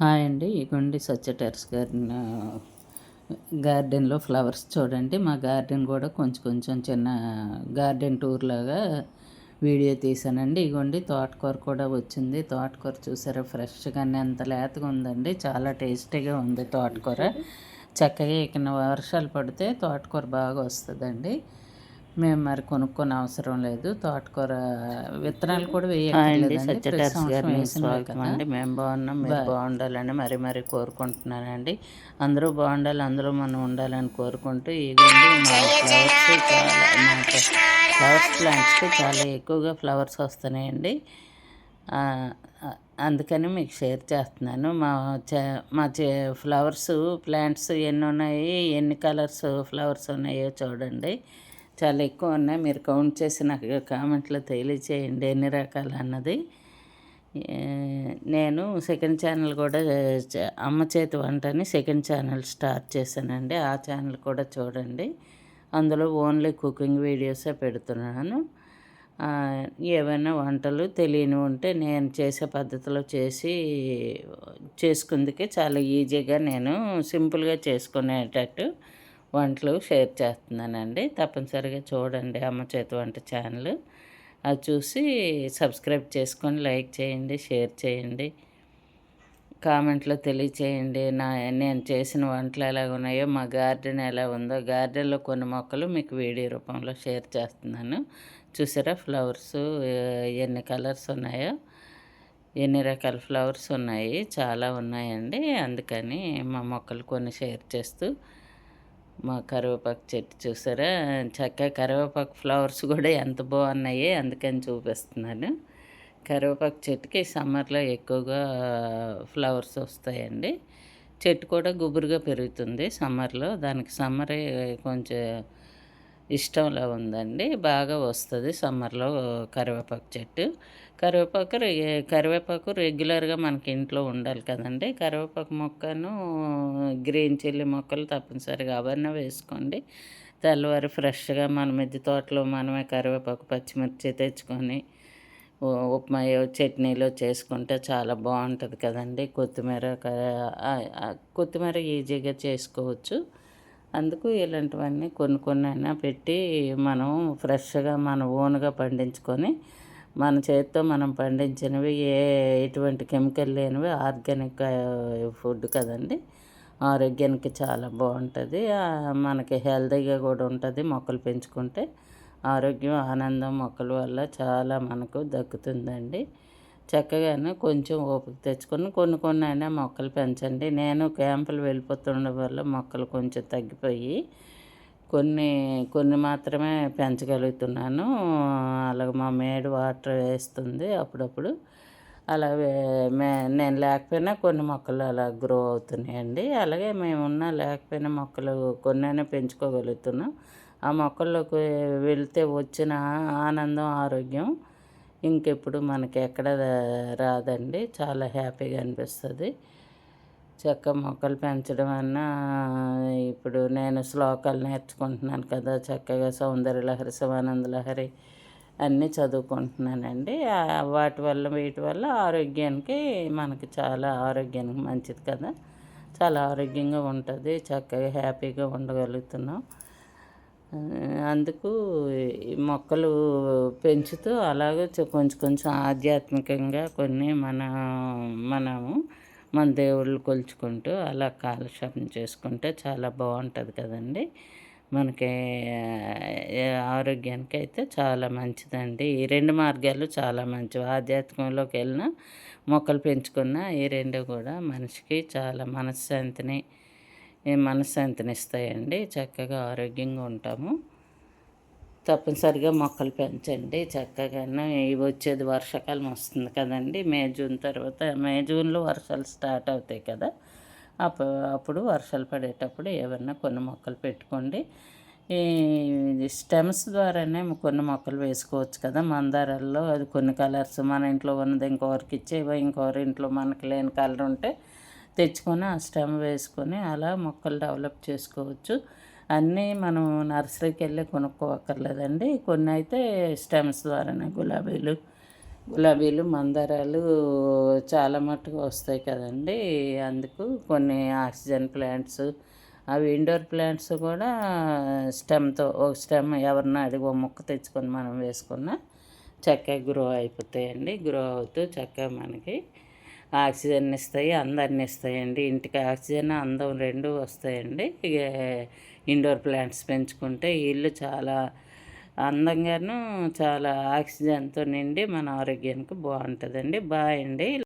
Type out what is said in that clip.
Hi అండి. ఇగోండి స్వచ్ఛ terrace గార్డెన్‌లో ఫ్లవర్స్ చూడండి. మా గార్డెన్ కూడా కొంచెం కొంచెం చిన్న గార్డెన్ టూర్ లాగా వీడియో తీశానండి. ఇగోండి తోటకూర కూడా వచ్చింది. తోటకూర చూసారా ఫ్రెష్‌గా ఎంత లేతగా ఉందండి. చాలా టేస్టీగా ఉంది తోటకూర. చక్కగా ఇక వర్షాలు పడితే తోటకూర బాగా వస్తుందండి. మేము మరి కొనుక్కొని అవసరం లేదు. తోటకూర విత్తనాలు కూడా అండి వేయక్కర్లేదండి. సత్య ప్రతి టెర్రస్ సంవత్సరం గారికి వేసినవే స్వాగతం కదా. అండి. మేము బాగున్నాం, మీరు బాగుండాలని మరీ కోరుకుంటున్నానండి. అందరూ బాగుండాలి, అందులో మనం ఉండాలని కోరుకుంటూ ఇదండి మా ఫ్లవర్స్ ప్లాంట్స్కి చాలా ఎక్కువగా ఫ్లవర్స్ వస్తున్నాయండి. అందుకని మీకు షేర్ చేస్తున్నాను. మా ఫ్లవర్స్ ప్లాంట్స్ ఎన్ని ఉన్నాయి, ఎన్ని కలర్స్ ఫ్లవర్స్ ఉన్నాయో చూడండి. చాలా ఎక్కువ ఉన్నాయి. మీరు కౌంట్ చేసి నాకు కామెంట్లో తెలియచేయండి ఎన్ని రకాలు అన్నది. నేను సెకండ్ ఛానల్ కూడా అమ్మ చేతి వంటని సెకండ్ ఛానల్ స్టార్ట్ చేశానండి. ఆ ఛానల్ కూడా చూడండి. అందులో ఓన్లీ కుకింగ్ వీడియోసే పెడుతున్నాను. ఏవైనా వంటలు తెలియని ఉంటే నేను చేసే పద్ధతిలో చేసుకుందుకే చాలా ఈజీగా నేను సింపుల్గా చేసుకునేటట్టు వంటలు షేర్ చేస్తున్నానండి. తప్పనిసరిగా చూడండి అమ్మ చేతి వంట ఛానల్. అది చూసి సబ్స్క్రైబ్ చేసుకొని లైక్ చేయండి, షేర్ చేయండి, కామెంట్లో తెలియచేయండి. నేను చేసిన వంటలు ఎలా ఉన్నాయో, మా గార్డెన్ ఎలా ఉందో, గార్డెన్లో కొన్ని మొక్కలు మీకు వీడియో రూపంలో షేర్ చేస్తున్నాను. చూసారా ఫ్లవర్స్ ఎన్ని కలర్స్ ఉన్నాయో, ఎన్ని రకాల ఫ్లవర్స్ ఉన్నాయి, చాలా ఉన్నాయండి. అందుకని మా మొక్కలు కొన్ని షేర్ చేస్తూ మా కరివేపాకు చెట్టు చూసారా చక్కగా కరివేపాకు ఫ్లవర్స్ కూడా ఎంత బాగున్నాయి, అందుకని చూపిస్తున్నాను. కరివేపాకు చెట్టుకి సమ్మర్లో ఎక్కువగా ఫ్లవర్స్ వస్తాయండి. చెట్టు కూడా గుబురుగా పెరుగుతుంది సమ్మర్లో. దానికి సమ్మరే కొంచెం ఇష్టంలా ఉందండి. బాగా వస్తుంది సమ్మర్లో కరివేపాకు చెట్టు. కరివేపాకు రెగ్యులర్గా మనకి ఇంట్లో ఉండాలి కదండి. కరివేపాకు మొక్కను గ్రీన్ చిల్లీ మొక్కలు తప్పనిసరిగా అవన్నీ వేసుకోండి. తెల్లవారి ఫ్రెష్గా మన మిద్దె తోటలో మనమే కరివేపాకు పచ్చిమిర్చి తెచ్చుకొని ఉప్మాయో చట్నీలో చేసుకుంటే చాలా బాగుంటుంది కదండి. కొత్తిమీర ఈజీగా చేసుకోవచ్చు. అందుకు ఇలాంటివన్నీ కొన్ని అయినా పెట్టి మనం ఫ్రెష్గా మన ఓన్గా పండించుకొని మన చేతితో మనం పండించినవి ఎటువంటి కెమికల్ లేనివి ఆర్గానిక్ ఫుడ్ కదండి. ఆరోగ్యానికి చాలా బాగుంటుంది. మనకి హెల్తీగా కూడా ఉంటుంది. మొక్కలు పెంచుకుంటే ఆరోగ్యం, ఆనందం మొక్కల వల్ల చాలా మనకు దక్కుతుందండి. చక్కగానే కొంచెం ఓపిక తెచ్చుకొని కొన్ని అయినా మొక్కలు పెంచండి. నేను క్యాంపులు వెళ్ళిపోతుండడం వల్ల మొక్కలు కొంచెం తగ్గిపోయి కొన్ని మాత్రమే పెంచగలుగుతున్నాను. అలాగే మా మేడ్ వాటర్ వేస్తుంది అప్పుడప్పుడు. అలాగే నేను లేకపోయినా కొన్ని మొక్కలు అలా గ్రో అవుతున్నాయండి. అలాగే మేమున్నా లేకపోయినా మొక్కలు కొన్నైనా పెంచుకోగలుగుతున్నాం. ఆ మొక్కల్లోకి వెళ్తే వచ్చిన ఆనందం, ఆరోగ్యం ఇంకెప్పుడు మనకి ఎక్కడ రాదండి. చాలా హ్యాపీగా అనిపిస్తుంది. మొక్కలు పెంచడం అన్నా ఇప్పుడు నేను శ్లోకాలు నేర్చుకుంటున్నాను కదా. చక్కగా సౌందర్యలహరి, శివానందలహరి అన్నీ చదువుకుంటున్నానండి. వీటి వల్ల ఆరోగ్యానికి మనకి చాలా ఆరోగ్యానికి మంచిది కదా. చాలా ఆరోగ్యంగా ఉంటుంది. చక్కగా హ్యాపీగా ఉండగలుగుతున్నాం. అందుకు ఈ మొక్కలు పెంచుతూ అలాగే కొంచెం ఆధ్యాత్మికంగా కొన్ని మనము మన దేవుళ్ళు కొలుచుకుంటూ అలా కాలక్షేపం చేసుకుంటే చాలా బాగుంటుంది కదండి. మనకి ఆరోగ్యానికి అయితే చాలా మంచిదండి. ఈ రెండు మార్గాలు చాలా మంచివి. ఆధ్యాత్మికంలోకి వెళ్ళిన మొక్కలు పెంచుకున్న ఈ రెండు కూడా మనిషికి చాలా మనశ్శాంతిని ఇస్తాయండి. చక్కగా ఆరోగ్యంగా ఉంటాము. తప్పనిసరిగా మొక్కలు పెంచండి. చక్కగానే వచ్చేది వర్షాకాలం వస్తుంది కదండి. మే జూన్లో వర్షాలు స్టార్ట్ అవుతాయి కదా. అప్పుడు వర్షాలు పడేటప్పుడు ఏమన్నా కొన్ని మొక్కలు పెట్టుకోండి. ఈ స్టెమ్స్ ద్వారానే కొన్ని మొక్కలు వేసుకోవచ్చు కదా. మందారాల్లో అది కొన్ని కలర్స్ మన ఇంట్లో ఉన్నది ఇంకొకరికి ఇచ్చేవో, ఇంకొకరి ఇంట్లో మనకు లేని కలర్ ఉంటే తెచ్చుకొని ఆ స్టెమ్ వేసుకొని అలా మొక్కలు డెవలప్ చేసుకోవచ్చు. అన్నీ మనం నర్సరీకి వెళ్ళి కొనుక్కోవక్కర్లేదండి. కొన్ని అయితే స్టెమ్స్ ద్వారానే గులాబీలు గులాబీలు మందారాలు చాలా మట్టుకు వస్తాయి కదండి. అందుకు కొన్ని ఆక్సిజన్ ప్లాంట్స్, అవి ఇండోర్ ప్లాంట్స్ కూడా స్టెమ్తో, ఒక స్టెమ్ ఎవరిని అడిగి ఒక మొక్క తెచ్చుకొని మనం వేసుకున్నా చక్కగా గ్రో అయిపోతాయండి. గ్రో అవుతూ చక్కగా మనకి ఆక్సిజన్ ఇస్తాయి, అందాన్ని ఇస్తాయండి. ఇంటికి ఆక్సిజన్, అందం రెండు వస్తాయండి. ఇక ఇండోర్ ప్లాంట్స్ పెంచుకుంటే ఇల్లు చాలా అందంగాను, చాలా ఆక్సిజన్తో నిండి మన ఆరోగ్యానికి బాగుంటుందండి. బాయ్ అండి.